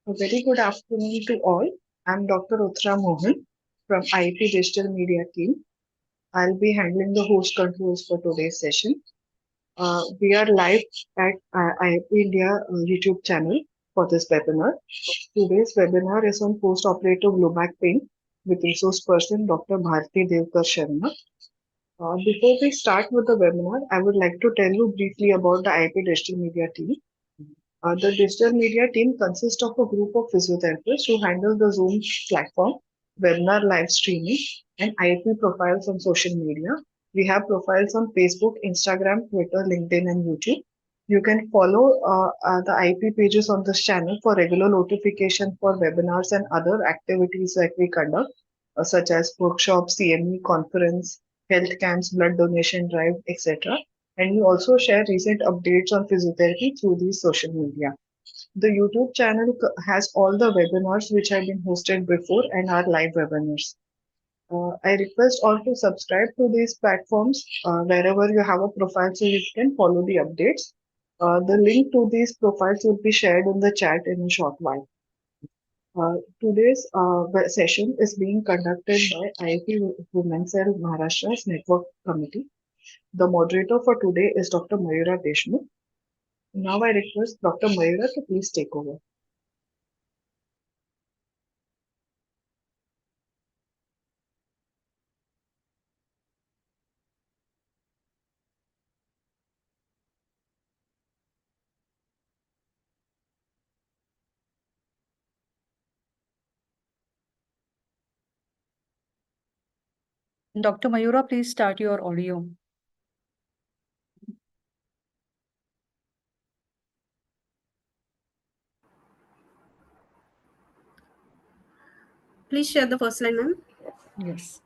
A very good afternoon to all. I'm Dr. Uttara Mohan from IP Digital Media team. I'll be handling the host controls for today's session. We are live at IP India YouTube channel for this webinar. Today's webinar is on post-operative low back pain with resource person Dr. Bharati Deokar Sharma. Before we start with the webinar, I would like to tell you briefly about the IP Digital Media team. The digital media team consists of a group of physiotherapists who handle the Zoom platform, webinar live streaming, and IP profiles on social media. We have profiles on Facebook, Instagram, Twitter, LinkedIn, and YouTube. You can follow the IP pages on this channel for regular notification for webinars and other activities that we conduct, such as workshops, CME, conference, health camps, blood donation drive, etc. And we also share recent updates on physiotherapy through these social media. The YouTube channel has all the webinars which have been hosted before and are live webinars. I request all to subscribe to these platforms wherever you have a profile so you can follow the updates. The link to these profiles will be shared in the chat in a short while. Today's session is being conducted by IIT Women's Cell Maharashtra's Network Committee. The moderator for today is Dr. Mayura Deshmukh. Now I request Dr. Mayura to please take over. Dr. Mayura, please start your audio. Please share the first line, ma'am. Yes.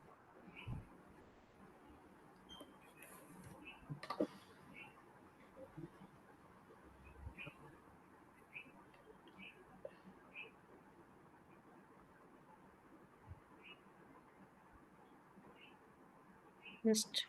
Just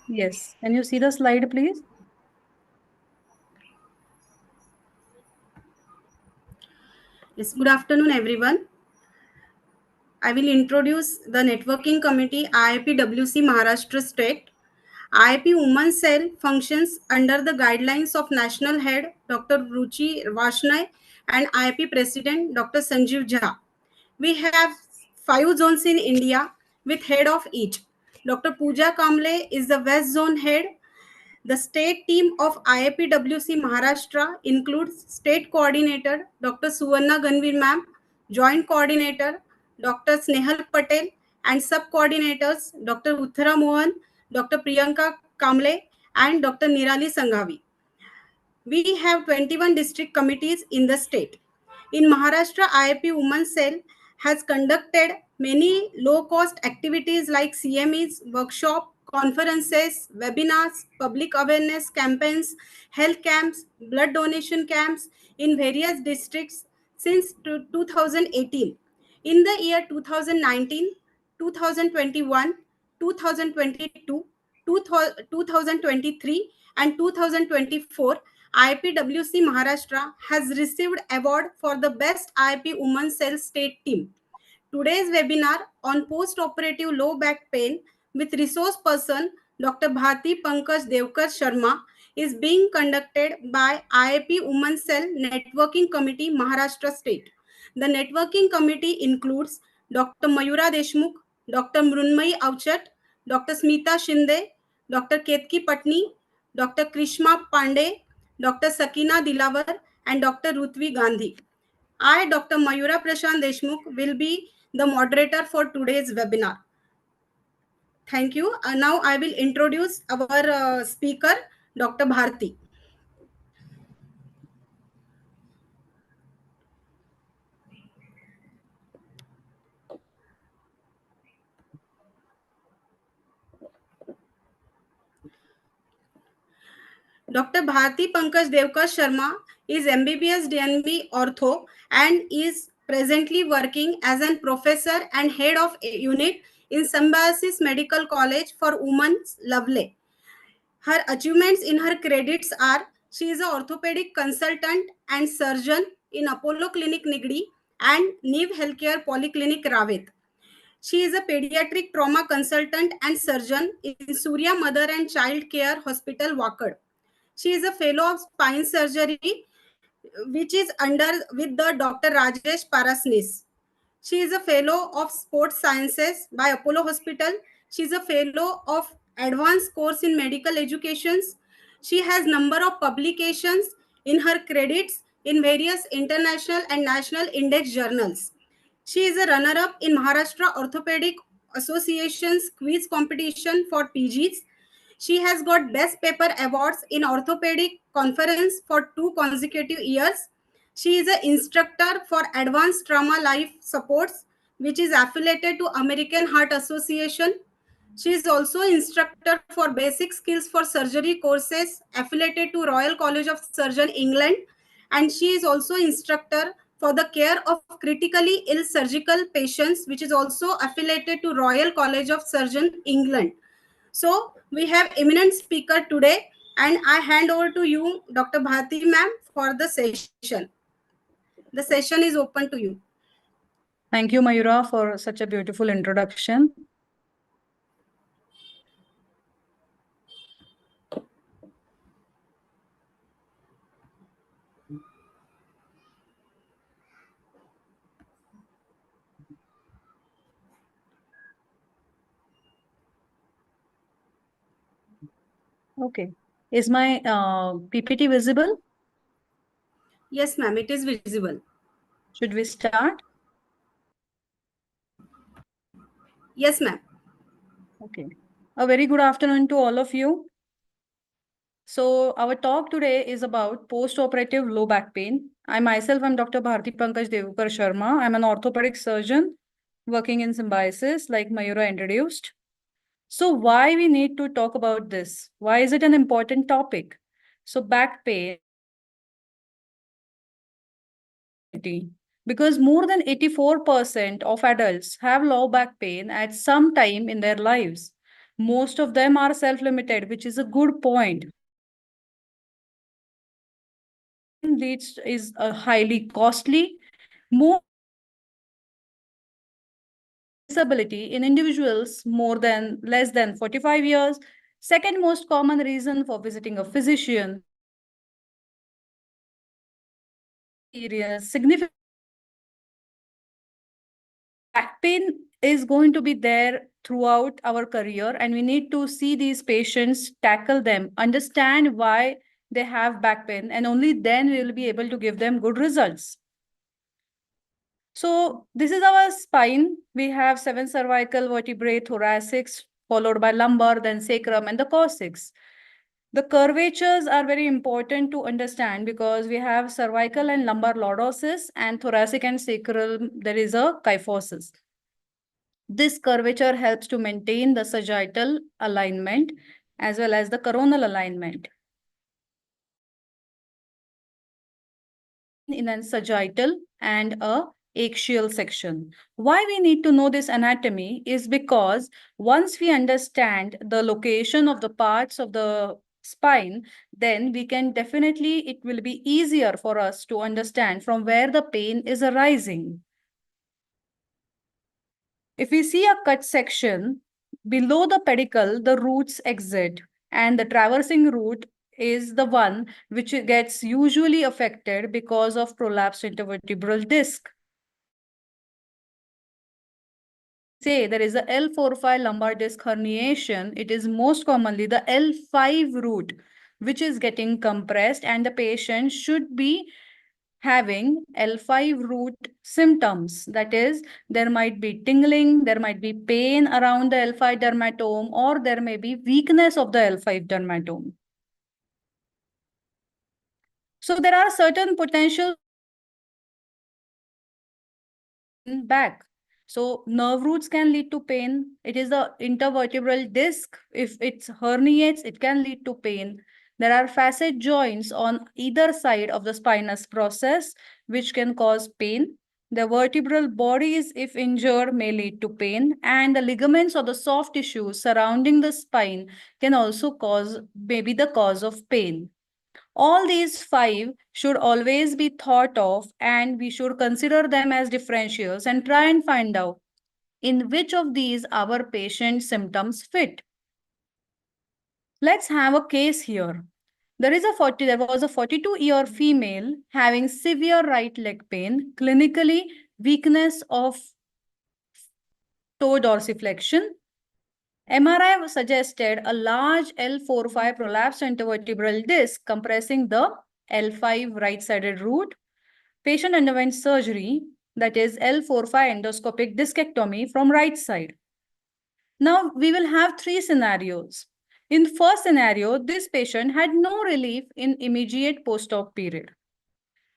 yes. Can you see the slide, please? Yes, good afternoon, everyone. I will introduce the networking committee IIPWC Maharashtra State. IIP Women's Cell functions under the guidelines of National Head Dr. Ruchi Vashnay and IIP President Dr. Sanjeev Jha. We have 5 zones in India with head of each. Dr. Pooja Kamble is the West Zone head. The state team of IIPWC Maharashtra includes State Coordinator Dr. Suvarna Ganvir Ma'am, Joint Coordinator Dr. Snehal Patel, and Sub-Coordinators Dr. Uttara Mohan, Dr. Priyanka Kamble, and Dr. Nirali Sanghavi. We have 21 district committees in the state. In Maharashtra, IIP Women's Cell has conducted many low-cost activities like CMEs, workshop, conferences, webinars, public awareness campaigns, health camps, blood donation camps in various districts since 2018. In the year 2019, 2021, 2022, 2023, and 2024, IPWC Maharashtra has received award for the best IP Women's Cell State Team. Today's webinar on post-operative low back pain with resource person Dr. Bharati Pankaj Deokar Sharma is being conducted by IIP Women's Cell Networking Committee, Maharashtra State. The networking committee includes Dr. Mayura Deshmukh, Dr. Mrunmayi Avchat, Dr. Smita Shinde, Dr. Ketki Patni, Dr. Krishma Pandey, Dr. Sakina Dilawar, and Dr. Rutvi Gandhi. I, Dr. Mayura Prashant Deshmukh, will be the moderator for today's webinar. Thank you. Now I will introduce our speaker, Dr. Bharati. Dr. Bharati Pankaj Devkar Sharma is MBBS DNB Ortho and is presently working as a professor and head of a unit in Symbiosis Medical College for Women's Lovely. Her achievements in her credits are she is an orthopedic consultant and surgeon in Apollo Clinic Nigdi and Neve Healthcare Polyclinic Rawit. She is a pediatric trauma consultant and surgeon in Surya Mother and Child Care Hospital, Wakad. She is a fellow of spine surgery, which is under with the Dr. Rajesh Parasnis. She is a fellow of sports sciences by Apollo Hospital. She is a fellow of advanced course in medical educations. She has number of publications in her credits in various international and national index journals. She is a runner-up in Maharashtra Orthopedic Association's quiz competition for PGs. She has got Best Paper Awards in Orthopedic Conference for 2 consecutive years. She is an instructor for Advanced Trauma Life Supports, which is affiliated to American Heart Association. She is also instructor for Basic Skills for Surgery courses affiliated to Royal College of Surgeons, England, and she is also instructor for the care of critically ill surgical patients, which is also affiliated to Royal College of Surgeons, England. So we have eminent speaker today, and I hand over to you, Dr. Bharati ma'am, for the session. The session is open to you. Thank you, Mayura, for such a beautiful introduction. Okay. Is my PPT visible? Yes, ma'am, it is visible. Should we start? Yes, ma'am. Okay. A very good afternoon to all of you. So our talk today is about post-operative low back pain. I myself am Dr. Bharati Pankaj Devkar Sharma. I'm an orthopedic surgeon working in Symbiosis, like Mayura introduced. So why we need to talk about this? Why is it an important topic? So back pain, because more than 84% of adults have low back pain at some time in their lives. Most of them are self-limited, which is a good point. Leads is a highly costly, more disability in individuals more than less than 45 years. Second most common reason for visiting a physician. Significant back pain is going to be there throughout our career, and we need to see these patients, tackle them, understand why they have back pain, and only then we will be able to give them good results. So this is our spine. We have 7 cervical vertebrae, thoracics, followed by lumbar, then sacrum, and the coccyx. The curvatures are very important to understand because we have cervical and lumbar lordosis, and thoracic and sacral, there is a kyphosis. This curvature helps to maintain the sagittal alignment as well as the coronal alignment. In a sagittal and a axial section. Why we need to know this anatomy is because once we understand the location of the parts of the spine, then we can definitely, it will be easier for us to understand from where the pain is arising. If we see a cut section, below the pedicle, the roots exit, and the traversing root is the one which gets usually affected because of prolapsed intervertebral disc. Say there is a L4-5 lumbar disc herniation, it is most commonly the L5 root which is getting compressed, and the patient should be having L5 root symptoms. That is, there might be tingling, there might be pain around the L5 dermatome, or there may be weakness of the L5 dermatome. So there are certain potential back. So nerve roots can lead to pain. It is the intervertebral disc. If it herniates, it can lead to pain. There are facet joints on either side of the spinous process, which can cause pain. The vertebral bodies, if injured, may lead to pain. And the ligaments or the soft tissues surrounding the spine can also cause, maybe the cause of pain. All these five should always be thought of, and we should consider them as differentials and try and find out in which of these our patient symptoms fit. Let's have a case here. There was a 42-year female having severe right leg pain, clinically weakness of toe dorsiflexion. MRI suggested a large L4-5 prolapsed intervertebral disc compressing the L5 right-sided root. Patient underwent surgery, that is L4-5 endoscopic discectomy from right side. Now we will have three scenarios. In first scenario, this patient had no relief in immediate post-op period.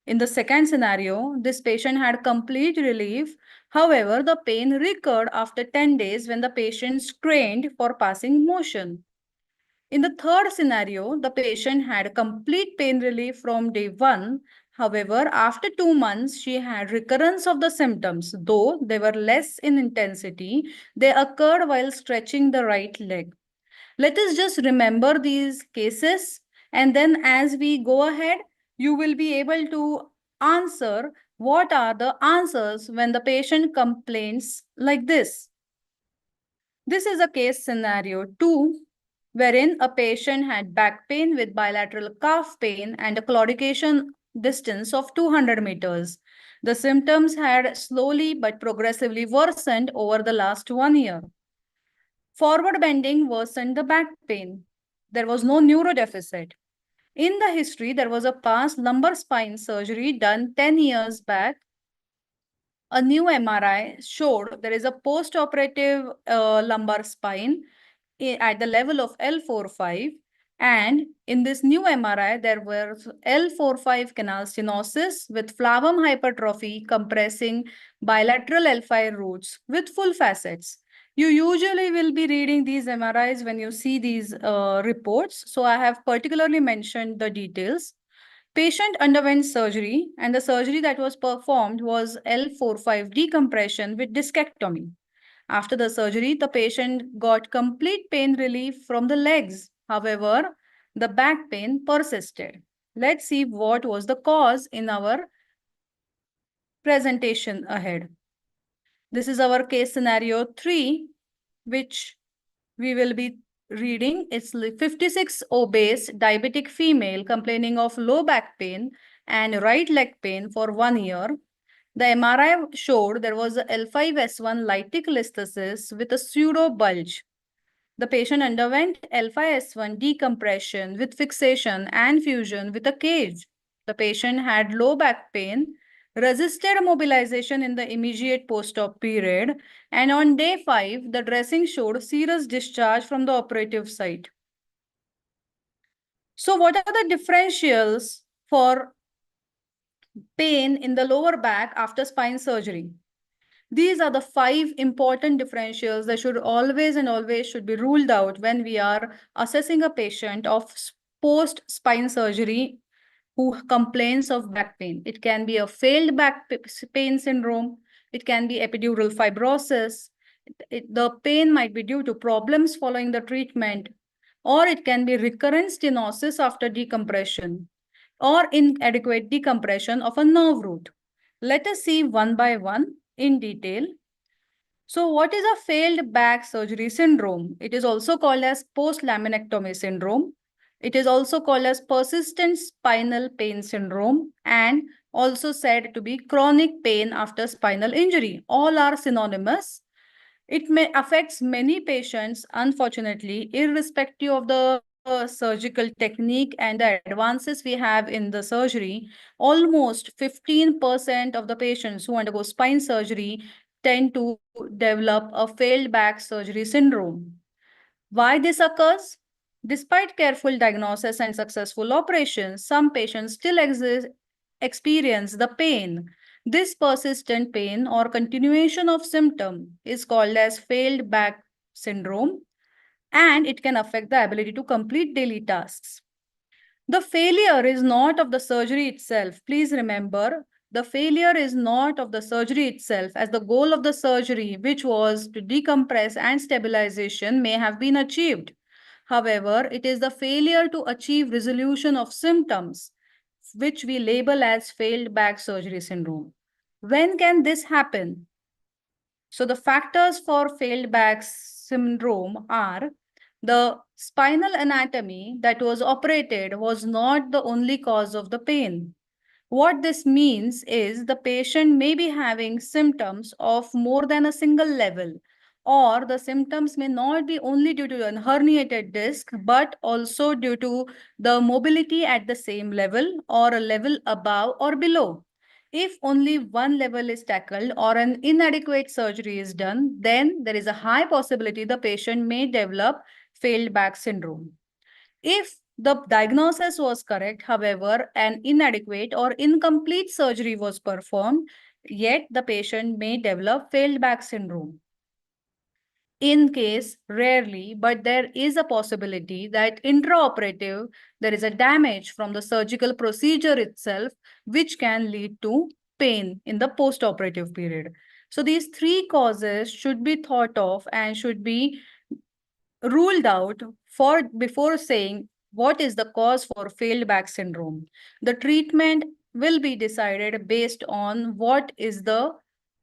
In the second scenario, this patient had complete relief. However, the pain recurred after 10 days when the patient strained for passing motion. In the third scenario, the patient had complete pain relief from day 1. However, after 2 months, she had recurrence of the symptoms. Though they were less in intensity, they occurred while stretching the right leg. Let us just remember these cases, and then as we go ahead, you will be able to answer what are the answers when the patient complains like this. This is a case scenario 2, wherein a patient had back pain with bilateral calf pain and a claudication distance of 200 meters. The symptoms had slowly but progressively worsened over the last 1 year. Forward bending worsened the back pain. There was no neurodeficit. In the history, there was a past lumbar spine surgery done 10 years back. A new MRI showed there is a post-operative lumbar spine at the level of L4-5. And in this new MRI, there was L4-5 canal stenosis with flavum hypertrophy compressing bilateral L5 roots with full facets. You usually will be reading these MRIs when you see these reports. So I have particularly mentioned the details. Patient underwent surgery, and the surgery that was performed was L4-5 decompression with discectomy. After the surgery, the patient got complete pain relief from the legs. However, the back pain persisted. Let's see what was the cause in our presentation ahead. This is our case scenario 3, which we will be reading. It's 56 obese diabetic female complaining of low back pain and right leg pain for 1 year. The MRI showed there was a L5S1 lytic listhesis with a pseudo bulge. The patient underwent L5S1 decompression with fixation and fusion with a cage. The patient had low back pain, resisted mobilization in the immediate post-op period, and on day 5, the dressing showed serous discharge from the operative site. So what are the differentials for pain in the lower back after spine surgery? These are the 5 important differentials that should always and always should be ruled out when we are assessing a patient of post-spine surgery who complains of back pain. It can be a failed back pain syndrome. It can be epidural fibrosis. The pain might be due to problems following the treatment, or it can be recurrent stenosis after decompression, or inadequate decompression of a nerve root. Let us see one by one in detail. So what is a failed back surgery syndrome? It is also called as post-laminectomy syndrome. It is also called as persistent spinal pain syndrome and also said to be chronic pain after spinal injury. All are synonymous. It may affects many patients, unfortunately, irrespective of the surgical technique and the advances we have in the surgery. Almost 15% of the patients who undergo spine surgery tend to develop a failed back surgery syndrome. Why this occurs? Despite careful diagnosis and successful operations, some patients still experience the pain. This persistent pain or continuation of symptom is called as failed back syndrome, and it can affect the ability to complete daily tasks. The failure is not of the surgery itself. Please remember, the failure is not of the surgery itself, as the goal of the surgery, which was to decompress and stabilization, may have been achieved. However, it is the failure to achieve resolution of symptoms, which we label as failed back surgery syndrome. When can this happen? So the factors for failed back syndrome are the spinal anatomy that was operated was not the only cause of the pain. What this means is the patient may be having symptoms of more than a single level, or the symptoms may not be only due to a herniated disc, but also due to the mobility at the same level or a level above or below. If only one level is tackled or an inadequate surgery is done, then there is a high possibility the patient may develop failed back syndrome. If the diagnosis was correct, however, an inadequate or incomplete surgery was performed, yet the patient may develop failed back syndrome. In case, rarely, but there is a possibility that intraoperative, there is a damage from the surgical procedure itself, which can lead to pain in the post-operative period. So these three causes should be thought of and should be ruled out for before saying what is the cause for failed back syndrome. The treatment will be decided based on what is the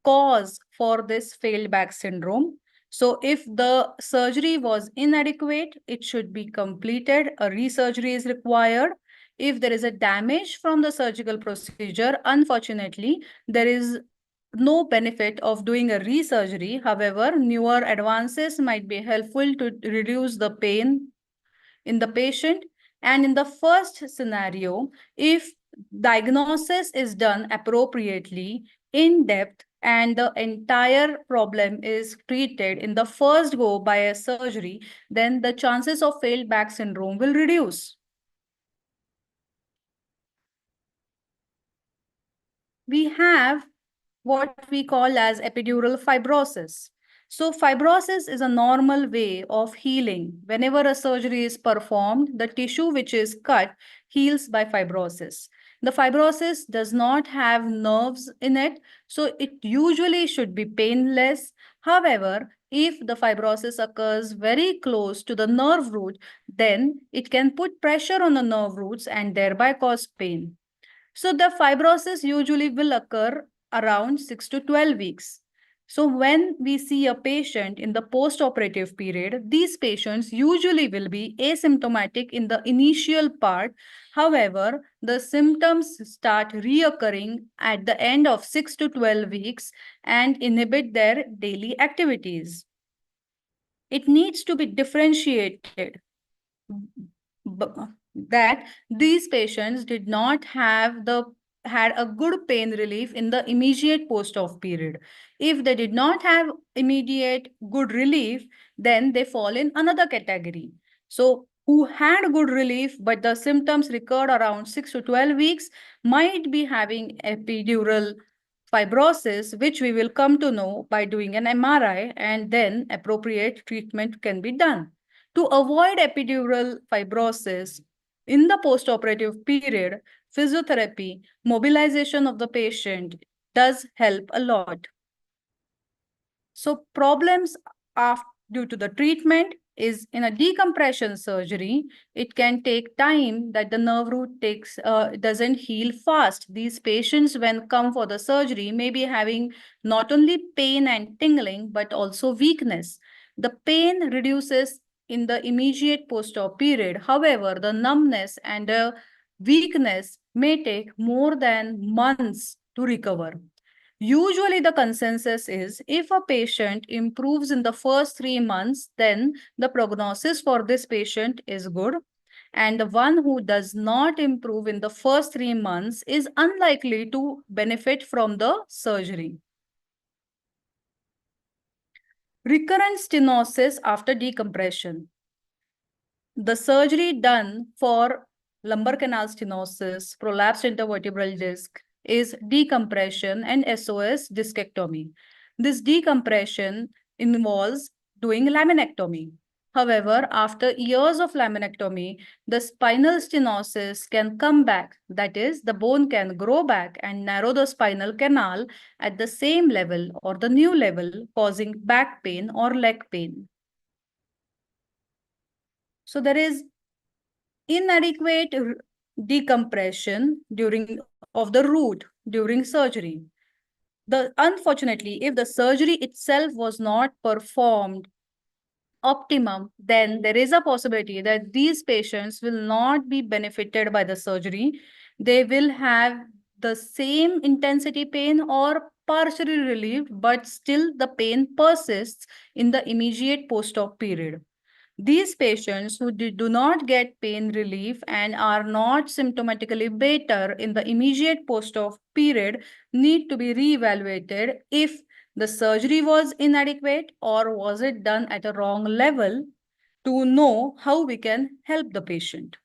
cause for this failed back syndrome. So if the surgery was inadequate, it should be completed. A resurgery is required. If there is a damage from the surgical procedure, unfortunately, there is no benefit of doing a resurgery. However, newer advances might be helpful to reduce the pain in the patient. And in the first scenario, if diagnosis is done appropriately, in depth, and the entire problem is treated in the first go by a surgery, then the chances of failed back syndrome will reduce. We have what we call as epidural fibrosis. So fibrosis is a normal way of healing. Whenever a surgery is performed, the tissue which is cut heals by fibrosis. The fibrosis does not have nerves in it, so it usually should be painless. However, if the fibrosis occurs very close to the nerve root, then it can put pressure on the nerve roots and thereby cause pain. So the fibrosis usually will occur around 6 to 12 weeks. So when we see a patient in the post-operative period, these patients usually will be asymptomatic in the initial part. However, the symptoms start reoccurring at the end of 6 to 12 weeks and inhibit their daily activities. It needs to be differentiated that these patients did not have had a good pain relief in the immediate post-op period. If they did not have immediate good relief, then they fall in another category. So who had good relief, but the symptoms recurred around 6 to 12 weeks, might be having epidural fibrosis, which we will come to know by doing an MRI, and then appropriate treatment can be done. To avoid epidural fibrosis in the postoperative period, physiotherapy, mobilization of the patient does help a lot. So problems due to the treatment, is in a decompression surgery, it can take time that the nerve root doesn't heal fast. These patients, when come for the surgery, may be having not only pain and tingling, but also weakness. The pain reduces in the immediate post-op period. However, the numbness and the weakness may take more than months to recover. Usually, the consensus is if a patient improves in the first 3 months, then the prognosis for this patient is good. And the one who does not improve in the first 3 months is unlikely to benefit from the surgery. Recurrent stenosis after decompression. The surgery done for lumbar canal stenosis, prolapsed intervertebral disc, is decompression and SOS discectomy. This decompression involves doing laminectomy. However, after years of laminectomy, the spinal stenosis can come back. That is, the bone can grow back and narrow the spinal canal at the same level or the new level, causing back pain or leg pain. So there is inadequate decompression of the root during surgery. Unfortunately, if the surgery itself was not performed optimum, then there is a possibility that these patients will not be benefited by the surgery. They will have the same intensity pain or partially relieved, but still the pain persists in the immediate post-op period. These patients who do not get pain relief and are not symptomatically better in the immediate post-op period need to be reevaluated if the surgery was inadequate or was it done at a wrong level to know how we can help the patient.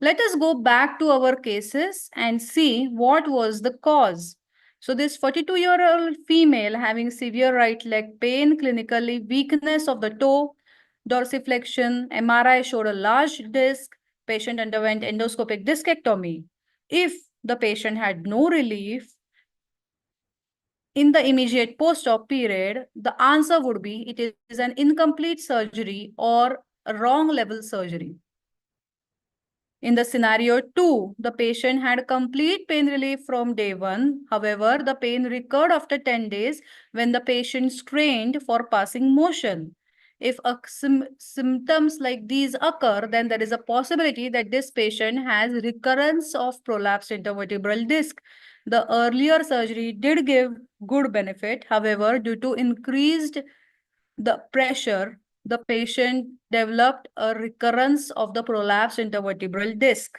Let us go back to our cases and see what was the cause. So this 42-year-old female having severe right leg pain, clinically weakness of the toe, dorsiflexion, MRI showed a large disc, patient underwent endoscopic discectomy. If the patient had no relief in the immediate post-op period, the answer would be it is an incomplete surgery or a wrong level surgery. In the scenario 2, the patient had complete pain relief from day 1. However, the pain recurred after 10 days when the patient strained for passing motion. If symptoms like these occur, then there is a possibility that this patient has recurrence of prolapsed intervertebral disc. The earlier surgery did give good benefit. However, due to increased the pressure, the patient developed a recurrence of the prolapsed intervertebral disc.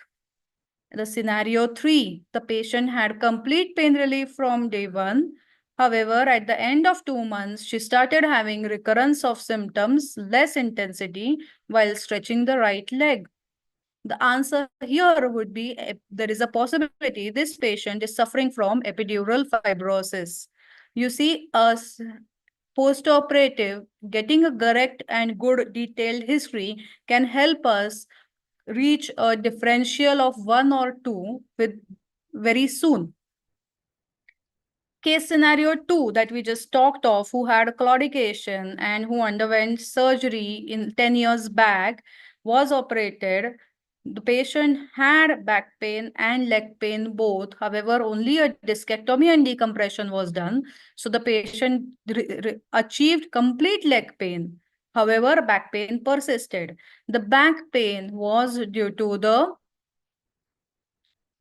The scenario 3, the patient had complete pain relief from day 1. However, at the end of 2 months, she started having recurrence of symptoms, less intensity, while stretching the right leg. The answer here would be there is a possibility this patient is suffering from epidural fibrosis. You see, post-operative, getting a correct and good detailed history can help us reach a differential of 1 or 2 with very soon. Case scenario 2 that we just talked of, who had claudication and who underwent surgery in 10 years back, was operated. The patient had back pain and leg pain both. However, only a discectomy and decompression was done. So the patient achieved complete leg pain. However, back pain persisted. The back pain was due to the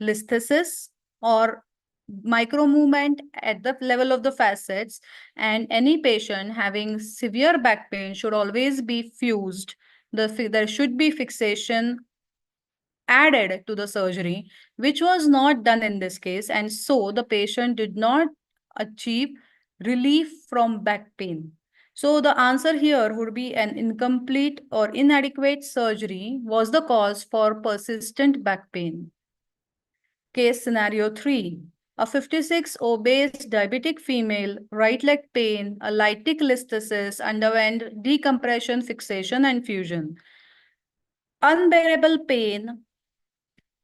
listhesis or micro movement at the level of the facets, and any patient having severe back pain should always be fused. There should be fixation added to the surgery, which was not done in this case, and so the patient did not achieve relief from back pain. So the answer here would be an incomplete or inadequate surgery was the cause for persistent back pain. Case scenario 3. A 56 obese diabetic female, right leg pain, a lytic listhesis, underwent decompression, fixation, and fusion. Unbearable pain,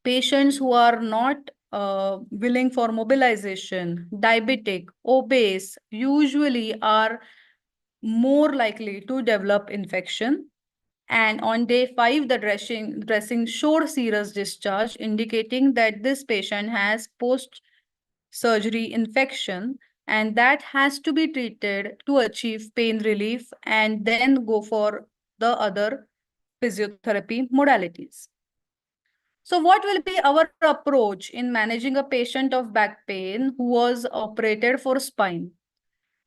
patients who are not willing for mobilization, diabetic, obese, usually are more likely to develop infection. And on day 5, the dressing showed serous discharge, indicating that this patient has post-surgery infection, and that has to be treated to achieve pain relief and then go for the other physiotherapy modalities. So what will be our approach in managing a patient of back pain who was operated for spine?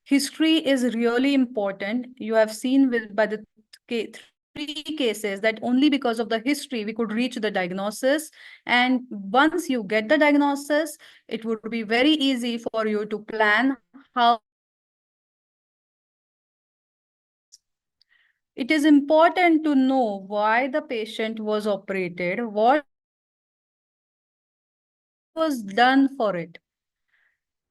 History is really important. You have seen by the three cases that only because of the history we could reach the diagnosis. And once you get the diagnosis, it would be very easy for you to plan how to manage the patient afterwards. It is important to know why the patient was operated, what was done for it.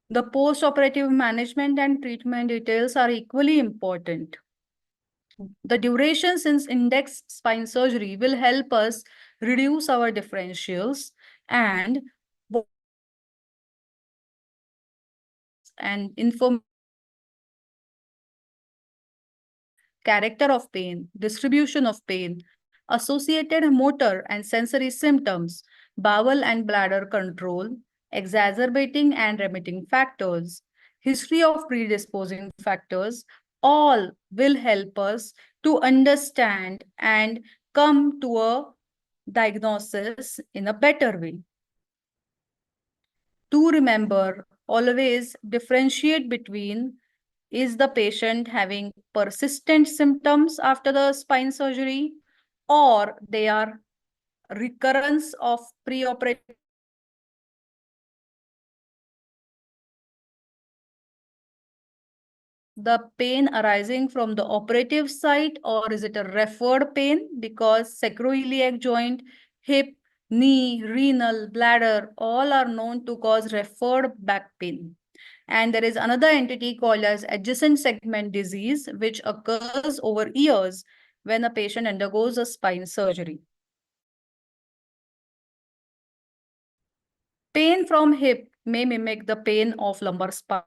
The post-operative management and treatment details are equally important. The duration since index spine surgery will help us reduce our differentials and information character of pain, distribution of pain, associated motor and sensory symptoms, bowel and bladder control, exacerbating and remitting factors, history of predisposing factors, all will help us to understand and come to a diagnosis in a better way. To remember, always differentiate between, is the patient having persistent symptoms after the spine surgery, or they are recurrence of preoperative the pain arising from the operative site, or is it a referred pain? Because sacroiliac joint, hip, knee, renal, bladder, all are known to cause referred back pain. And there is another entity called as adjacent segment disease, which occurs over years when a patient undergoes a spine surgery. Pain from hip may mimic the pain of lumbar spine.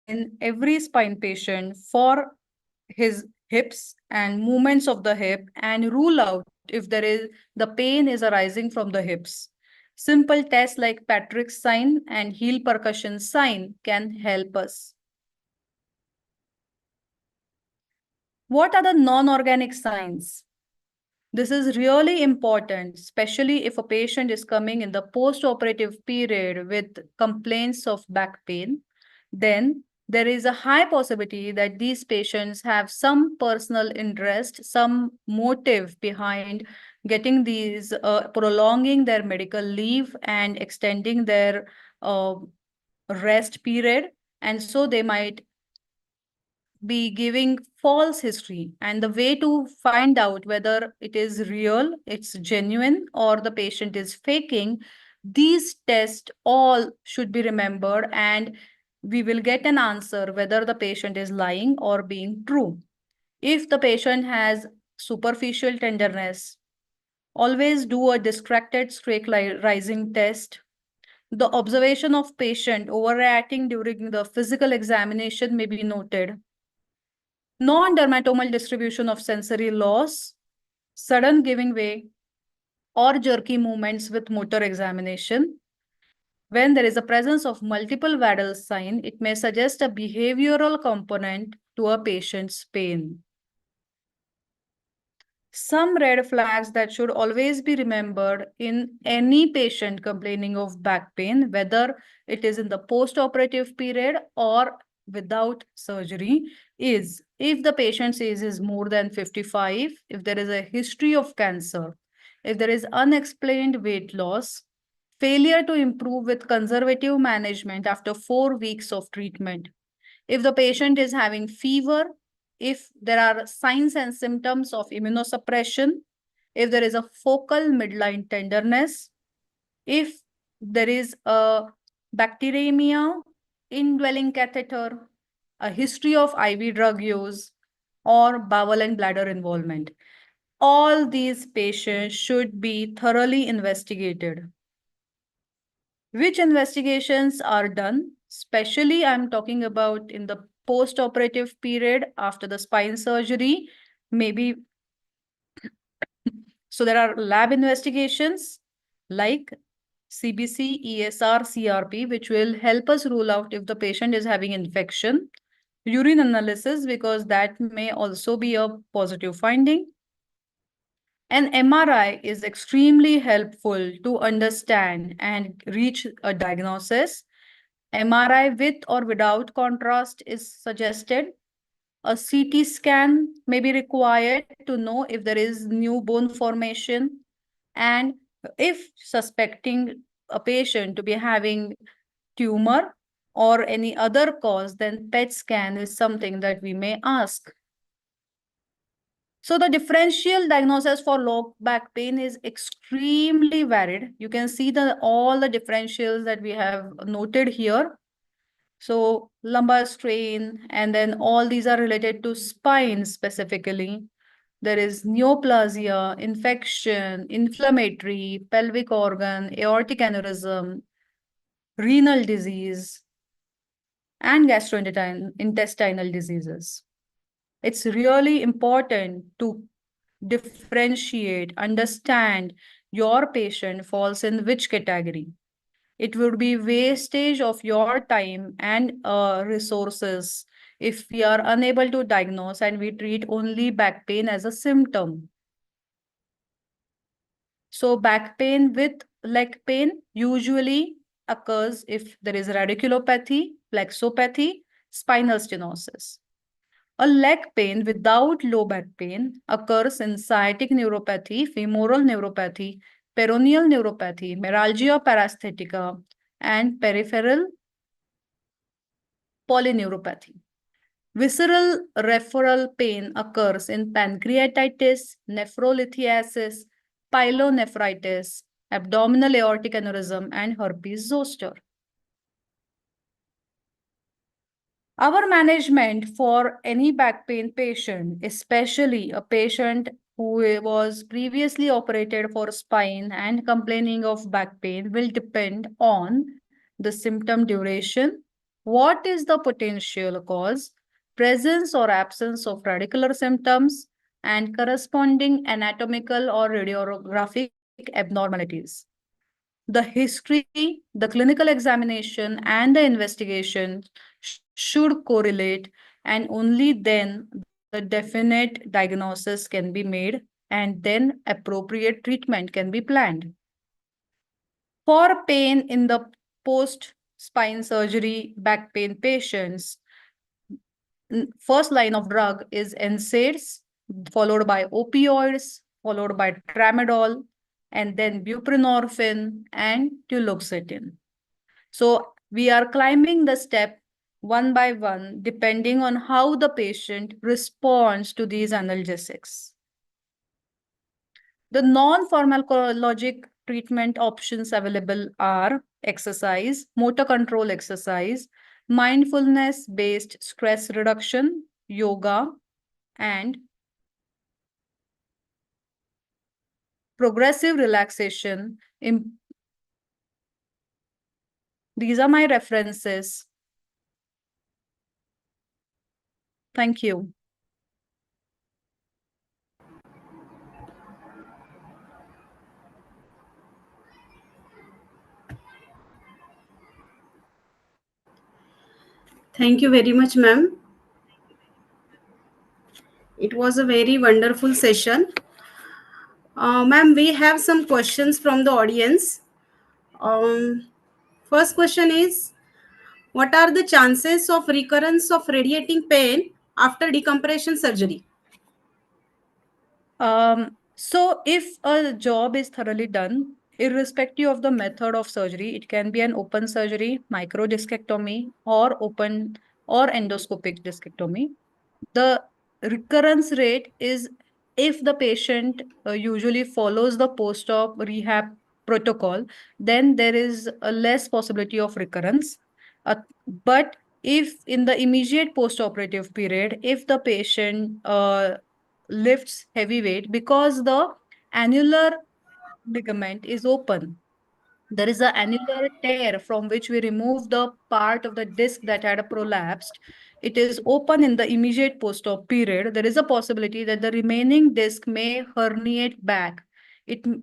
In every spine patient for his hips and movements of the hip and rule out if the pain is arising from the hips. Simple tests like Patrick's sign and heel percussion sign can help us. What are the non-organic signs? This is really important, especially if a patient is coming in the post-operative period with complaints of back pain. Then there is a high possibility that these patients have some personal interest, some motive behind getting these, prolonging their medical leave and extending their rest period. And so they might be giving false history, and the way to find out whether it is real, it's genuine, or the patient is faking, these tests all should be remembered, and we will get an answer whether the patient is lying or being true. If the patient has superficial tenderness, always do a distracted straight rising test. The observation of patient overreacting during the physical examination may be noted. Non-dermatomal distribution of sensory loss, sudden giving way, or jerky movements with motor examination. When there is a presence of multiple Waddell sign, it may suggest a behavioral component to a patient's pain. Some red flags that should always be remembered in any patient complaining of back pain, whether it is in the post-operative period or without surgery, is if the patient's age is more than 55, if there is a history of cancer, if there is unexplained weight loss, failure to improve with conservative management after 4 weeks of treatment, if the patient is having fever, if there are signs and symptoms of immunosuppression, if there is a focal midline tenderness, if there is a bacteremia, indwelling catheter, a history of IV drug use, or bowel and bladder involvement. All these patients should be thoroughly investigated. Which investigations are done? Especially, I'm talking about in the post-operative period after the spine surgery, maybe. So there are lab investigations like CBC, ESR, CRP, which will help us rule out if the patient is having infection. Urine analysis, because that may also be a positive finding. An MRI is extremely helpful to understand and reach a diagnosis. MRI with or without contrast is suggested. A CT scan may be required to know if there is new bone formation. And if suspecting a patient to be having tumor or any other cause, then PET scan is something that we may ask. So the differential diagnosis for low back pain is extremely varied. You can see all the differentials that we have noted here. So lumbar strain, and then all these are related to spine specifically. There is neoplasia, infection, inflammatory, pelvic organ, aortic aneurysm, renal disease, and gastrointestinal diseases. It's really important to differentiate, understand your patient falls in which category. It would be wastage of your time and resources if we are unable to diagnose and we treat only back pain as a symptom. So back pain with leg pain usually occurs if there is radiculopathy, plexopathy, spinal stenosis. A leg pain without low back pain occurs in sciatic neuropathy, femoral neuropathy, peroneal neuropathy, meralgia paresthetica, and peripheral polyneuropathy. Visceral referral pain occurs in pancreatitis, nephrolithiasis, pyelonephritis, abdominal aortic aneurysm, and herpes zoster. Our management for any back pain patient, especially a patient who was previously operated for spine and complaining of back pain, will depend on the symptom duration, what is the potential cause, presence or absence of radicular symptoms, and corresponding anatomical or radiographic abnormalities. The history, the clinical examination, and the investigation should correlate, and only then the definite diagnosis can be made, and then appropriate treatment can be planned. For pain in the post spine surgery back pain patients, first line of drug is NSAIDs, followed by opioids, followed by tramadol, and then buprenorphine and duloxetine. So we are climbing the step one by one, depending on how the patient responds to these analgesics. The non-pharmacologic treatment options available are exercise, motor control exercise, mindfulness-based stress reduction, yoga, and progressive relaxation. These are my references. Thank you. Thank you very much, ma'am. It was a very wonderful session. Ma'am, we have some questions from the audience. First question is, what are the chances of recurrence of radiating pain after decompression surgery? So if a job is thoroughly done, irrespective of the method of surgery, it can be an open surgery, microdiscectomy, or open or endoscopic discectomy. The recurrence rate is, if the patient usually follows the post-op rehab protocol, then there is a less possibility of recurrence. But if in the immediate post-operative period, if the patient lifts heavy weight because the annular ligament is open, There is an annular tear from which we remove the part of the disc that had prolapsed. It is open in the immediate post-op period. There is a possibility that the remaining disc may herniate back.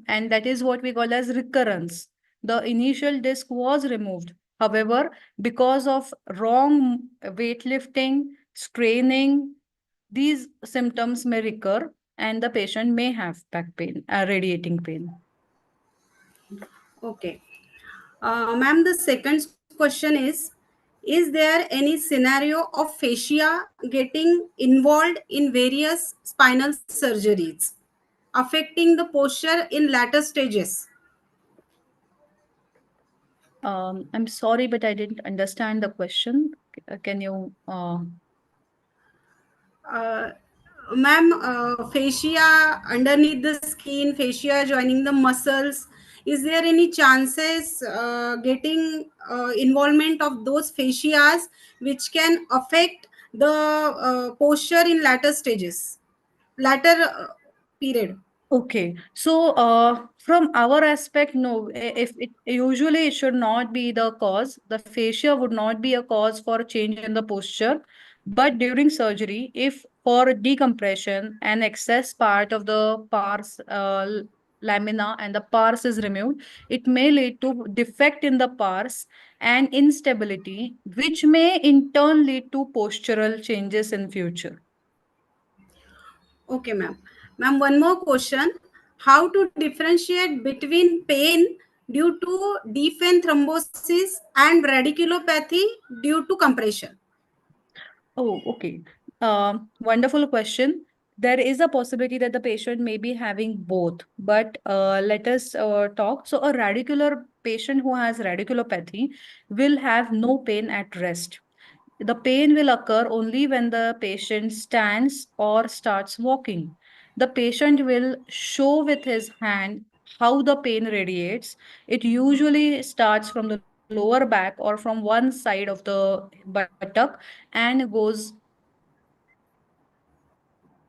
And that is what we call as recurrence. The initial disc was removed. However, because of wrong weightlifting, straining, these symptoms may recur and the patient may have back pain, radiating pain. Okay. Ma'am, the second question is there any scenario of fascia getting involved in various spinal surgeries, affecting the posture in later stages? I'm sorry, but I didn't understand the question. Can you? Uh, Ma'am, fascia underneath the skin, fascia joining the muscles. Is there any chances getting involvement of those fascias which can affect the posture in latter stages, latter period? Okay, so from our aspect, no, if it usually it should not be the cause. The fascia would not be a cause for change in the posture, but during surgery, if for decompression an excess part of the pars lamina and the pars is removed, it may lead to defect in the pars and instability, which may in turn lead to postural changes in future. Okay, ma'am. Ma'am, one more question. How to differentiate between pain due to deep vein thrombosis and radiculopathy due to compression? Oh, okay. Wonderful question. There is a possibility that the patient may be having both, but let us talk. So, a radicular patient who has radiculopathy will have no pain at rest. The pain will occur only when the patient stands or starts walking. The patient will show with his hand how the pain radiates. It usually starts from the lower back or from one side of the buttock and goes.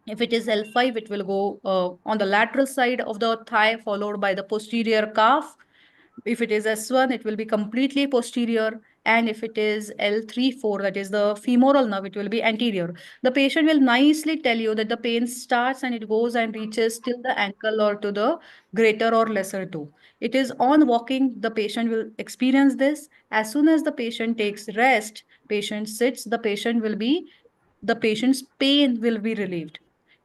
If it is L5, it will go on the lateral side of the thigh, followed by the posterior calf. If it is S1, it will be completely posterior. And if it is L3, 4, that is the femoral nerve, it will be anterior. The patient will nicely tell you that the pain starts and it goes and reaches till the ankle or to the greater or lesser toe. It is on walking, the patient will experience this. As soon as the patient takes rest, patient sits, the patient's pain will be relieved.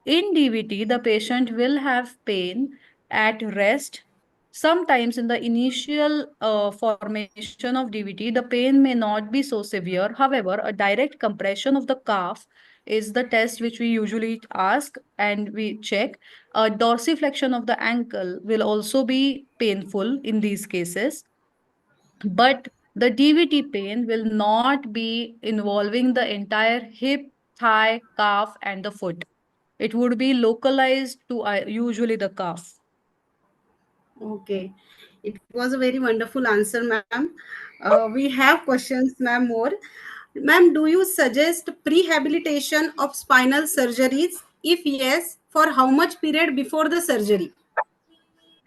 In DVT, the patient will have pain at rest. Sometimes in the initial formation of DVT, the pain may not be so severe. However, a direct compression of the calf is the test which we usually ask and we check. A dorsiflexion of the ankle will also be painful in these cases. But the DVT pain will not be involving the entire hip, thigh, calf, and the foot. It would be localized to usually the calf. Okay. It was a very wonderful answer, ma'am. We have questions, ma'am, more. Ma'am, do you suggest prehabilitation of spinal surgeries? If yes, for how much period before the surgery?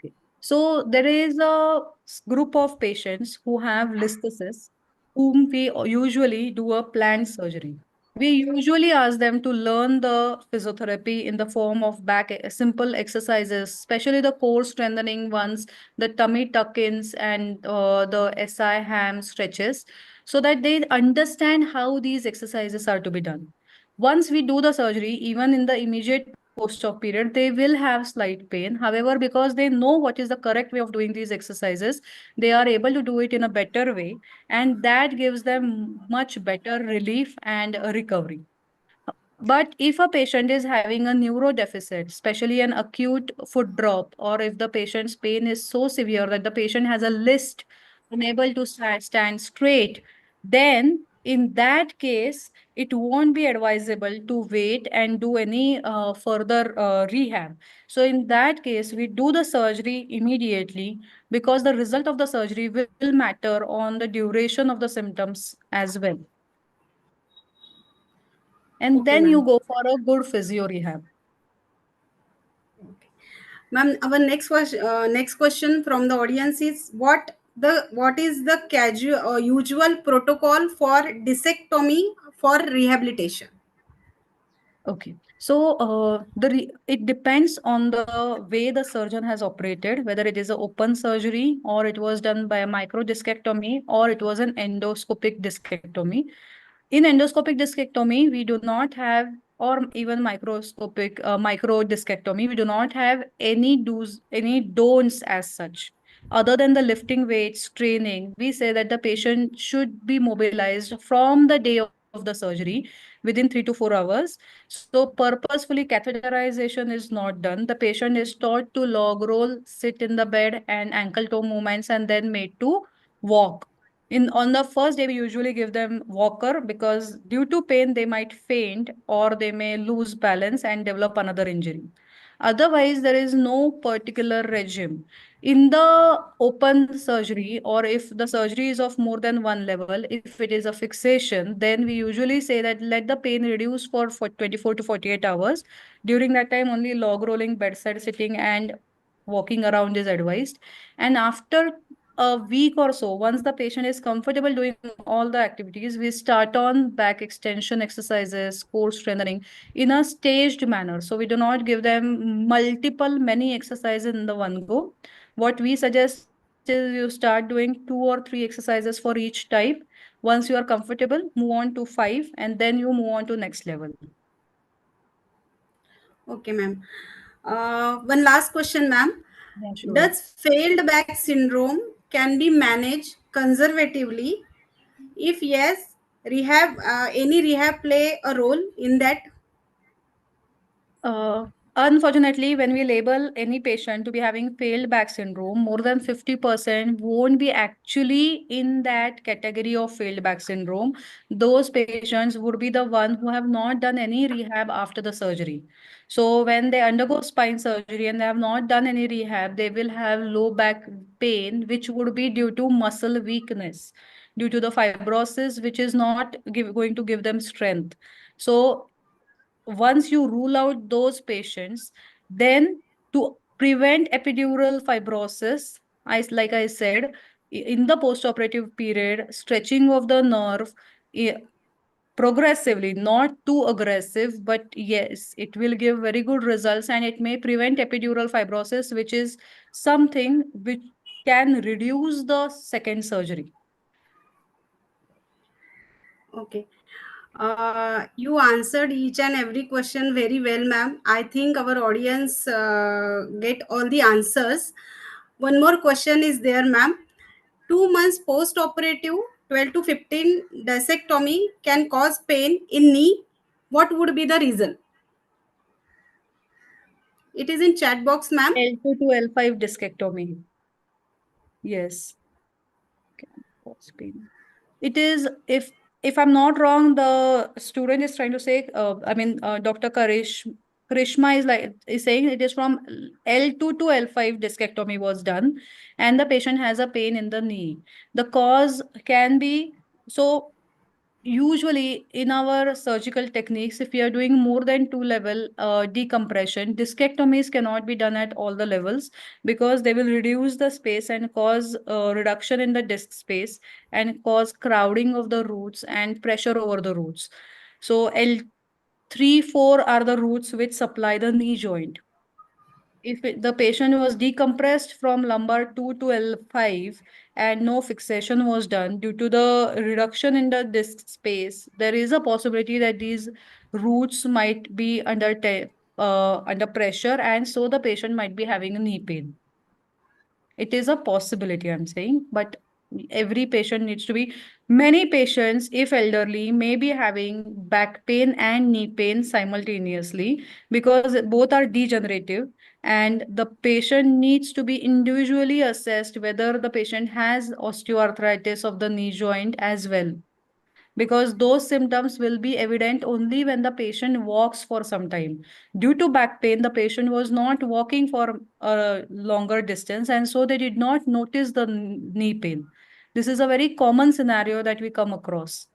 Okay. So there is a group of patients who have listhesis, whom we usually do a planned surgery. We usually ask them to learn the physiotherapy in the form of back simple exercises, especially the core strengthening ones, the tummy tuck-ins and the SI ham stretches, so that they understand how these exercises are to be done. Once we do the surgery, even in the immediate post-op period, they will have slight pain. However, because they know what is the correct way of doing these exercises, they are able to do it in a better way, and that gives them much better relief and a recovery. But if a patient is having a neuro deficit, especially an acute foot drop, or if the patient's pain is so severe that the patient has a list, unable to stand straight, then in that case, it won't be advisable to wait and do any further rehab. So in that case, we do the surgery immediately because the result of the surgery will matter on the duration of the symptoms as well. And Okay, then you ma'am. go for a good physio rehab. Ma'am, our next question from the audience is what the what is the usual protocol for discectomy for rehabilitation? Okay. So it depends on the way the surgeon has operated, whether it is an open surgery or it was done by a micro discectomy or it was an endoscopic discectomy. In endoscopic discectomy, we do not have, or even micro discectomy, we do not have any do's, any don'ts as such. Other than the lifting weights, training, we say that the patient should be mobilized from the day of the surgery within 3 to 4 hours. So purposefully catheterization is not done. The patient is taught to log roll, sit in the bed and ankle toe movements and then made to walk. In on the first day, we usually give them walker because due to pain, they might faint or they may lose balance and develop another injury. Otherwise, there is no particular regime. In the open surgery, or if the surgery is of more than one level, if it is a fixation, then we usually say that let the pain reduce for 24 to 48 hours. During that time, only log rolling, bedside sitting, and walking around is advised. And after a week or so, once the patient is comfortable doing all the activities, we start on back extension exercises, core strengthening in a staged manner. So we do not give them many exercises in the one go. What we suggest is you start doing 2 or 3 exercises for each type. Once you are comfortable, move on to 5, and then you move on to next level. Okay, ma'am. One last question, ma'am. Yeah, sure. Does failed back syndrome can be managed conservatively? If yes, any rehab play a role in that? Uh, Unfortunately, when we label any patient to be having failed back syndrome, more than 50% won't be actually in that category of failed back syndrome. Those patients would be the one who have not done any rehab after the surgery. So when they undergo spine surgery and they have not done any rehab, they will have low back pain, which would be due to muscle weakness, due to the fibrosis, which is not going to give them strength. So once you rule out those patients, then to prevent epidural fibrosis, like I said, in the postoperative period, stretching of the nerve progressively, not too aggressive, but yes, it will give very good results and it may prevent epidural fibrosis, which is something which can reduce the second surgery. Okay. You answered each and every question very well, ma'am. I think our audience get all the answers. One more question is there, ma'am. 2 months post-operative, 12 to 15 discectomy can cause pain in knee. What would be the reason? It is in chat box, ma'am. L2 to L5 discectomy. Yes. Can cause pain. It is, if I'm not wrong, the student is trying to say, Dr. Karishma is saying it is from L2 to L5 discectomy was done, and the patient has a pain in the knee. The cause can be, so usually in our surgical techniques, if we are doing more than 2 level decompression, discectomies cannot be done at all the levels because they will reduce the space and cause reduction in the disc space and cause crowding of the roots and pressure over the roots. So L3, 4 are the roots which supply the knee joint. If the patient was decompressed from lumbar 2 to L5 and no fixation was done due to the reduction in the disc space, there is a possibility that these roots might be under pressure, and so the patient might be having a knee pain. It is a possibility, I'm saying, but every patient needs to be, many patients, if elderly, may be having back pain and knee pain simultaneously because both are degenerative, and the patient needs to be individually assessed whether the patient has osteoarthritis of the knee joint as well, because those symptoms will be evident only when the patient walks for some time. Due to back pain, the patient was not walking for a longer distance, and so they did not notice the knee pain. This is a very common scenario that we come across.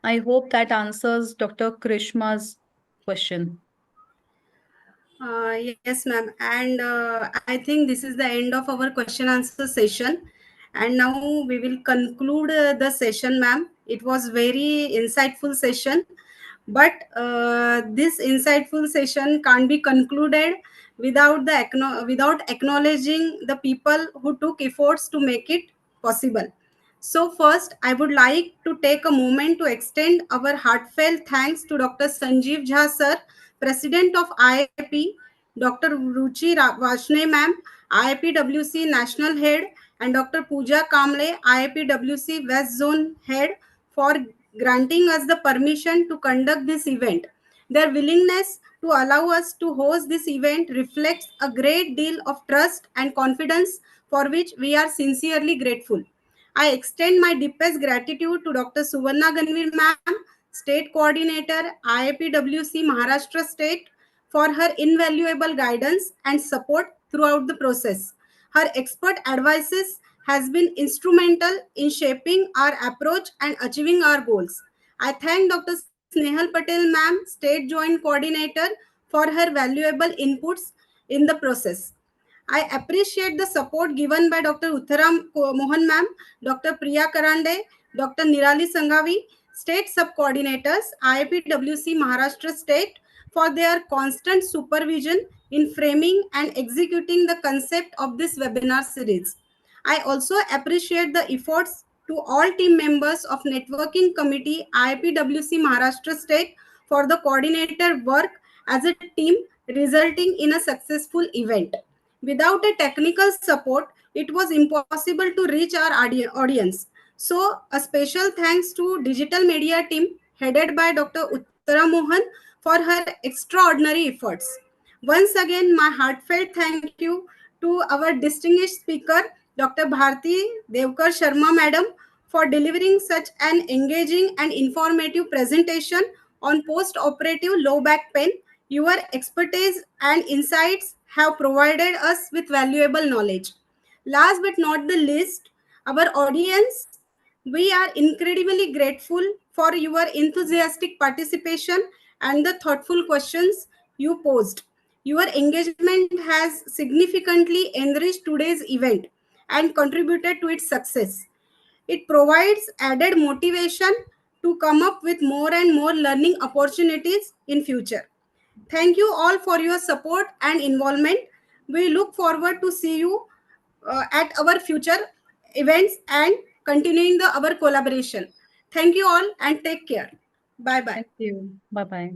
I hope that answers Dr. Krishma's question. Yes, ma'am. And I think this is the end of our question answer session. And now we will conclude the session, ma'am. It was very insightful session, but this insightful session can't be concluded without without acknowledging the people who took efforts to make it possible. So first, I would like to take a moment to extend our heartfelt thanks to Dr. Sanjeev Jha sir, President of IIP, Dr. Ruchi Vashne ma'am, IIPWC National Head, and Dr. Pooja Kamle, IIPWC West Zone Head, for granting us the permission to conduct this event. Their willingness to allow us to host this event reflects a great deal of trust and confidence, for which we are sincerely grateful. I extend my deepest gratitude to Dr. Suvarna Ganvir ma'am, State Coordinator, IIPWC Maharashtra State, for her invaluable guidance and support throughout the process. Her expert advices has been instrumental in shaping our approach and achieving our goals. I thank Dr. Snehal Patel ma'am, State Joint Coordinator, for her valuable inputs in the process. I appreciate the support given by Dr. Utharam Mohan ma'am, Dr. Priya Karande, Dr. Nirali Sanghavi, state sub-coordinators, IIPWC Maharashtra State, for their constant supervision in framing and executing the concept of this webinar series. I also appreciate the efforts to all team members of Networking Committee IIPWC Maharashtra State for the coordinator work as a team, resulting in a successful event. Without a technical support, it was impossible to reach our audience. So, a special thanks to digital media team headed by Dr. Uttara Mohan for her extraordinary efforts. Once again, my heartfelt thank you to our distinguished speaker, Dr. Bharati Deokar Sharma Madam, for delivering such an engaging and informative presentation on post-operative low back pain. Your expertise and insights have provided us with valuable knowledge. Last but not the least, our audience, we are incredibly grateful for your enthusiastic participation and the thoughtful questions you posed. Your engagement has significantly enriched today's event and contributed to its success. It provides added motivation to come up with more and more learning opportunities in future. Thank you all for your support and involvement. We look forward to see you at our future events and continuing our collaboration. Thank you all and take care. Bye bye. Thank you. Bye bye.